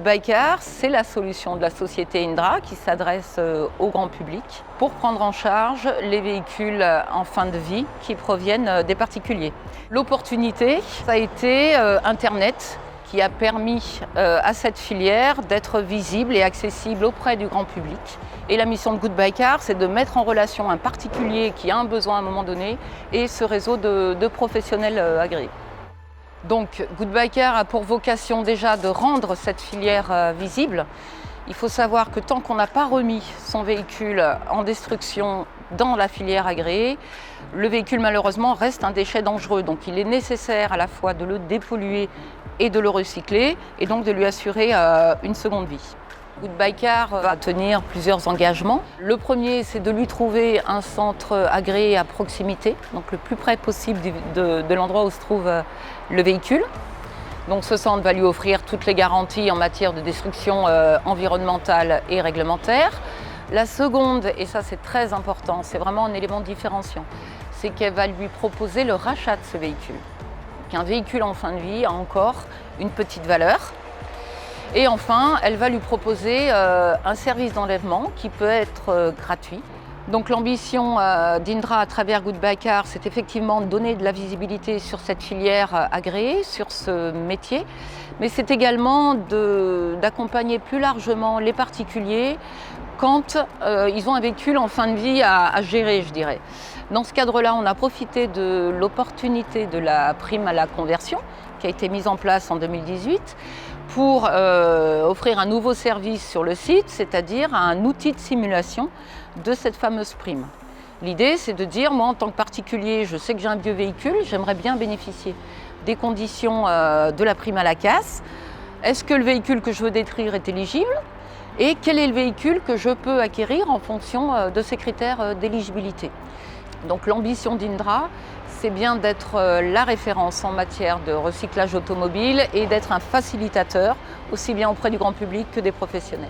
Goodbycar, c'est la solution de la société Indra qui s'adresse au grand public pour prendre en charge les véhicules en fin de vie qui proviennent des particuliers. L'opportunité, ça a été Internet qui a permis à cette filière d'être visible et accessible auprès du grand public. Et la mission de Goodbycar, c'est de mettre en relation un particulier qui a un besoin à un moment donné et ce réseau de professionnels agréés. Donc Goodbycar a pour vocation déjà de rendre cette filière visible. Il faut savoir que tant qu'on n'a pas remis son véhicule en destruction dans la filière agréée, le véhicule malheureusement reste un déchet dangereux. Donc il est nécessaire à la fois de le dépolluer et de le recycler et donc de lui assurer une seconde vie. Goodbycar va tenir plusieurs engagements. Le premier, c'est de lui trouver un centre agréé à proximité, donc le plus près possible de l'endroit où se trouve le véhicule. Donc ce centre va lui offrir toutes les garanties en matière de destruction environnementale et réglementaire. La seconde, et ça c'est très important, c'est vraiment un élément différenciant, c'est qu'elle va lui proposer le rachat de ce véhicule. Qu'un véhicule en fin de vie a encore une petite valeur. Et enfin, elle va lui proposer un service d'enlèvement qui peut être gratuit. Donc l'ambition d'Indra à travers Goodbycar, c'est effectivement de donner de la visibilité sur cette filière agréée, sur ce métier, mais c'est également d'accompagner plus largement les particuliers quand ils ont un véhicule en fin de vie à gérer, je dirais. Dans ce cadre-là, on a profité de l'opportunité de la prime à la conversion qui a été mise en place en 2018 pour offrir un nouveau service sur le site, c'est-à-dire un outil de simulation de cette fameuse prime. L'idée, c'est de dire, moi en tant que particulier, je sais que j'ai un vieux véhicule, j'aimerais bien bénéficier des conditions de la prime à la casse. Est-ce que le véhicule que je veux détruire est éligible ? Et quel est le véhicule que je peux acquérir en fonction de ces critères d'éligibilité ? Donc l'ambition d'Indra, c'est bien d'être la référence en matière de recyclage automobile et d'être un facilitateur, aussi bien auprès du grand public que des professionnels.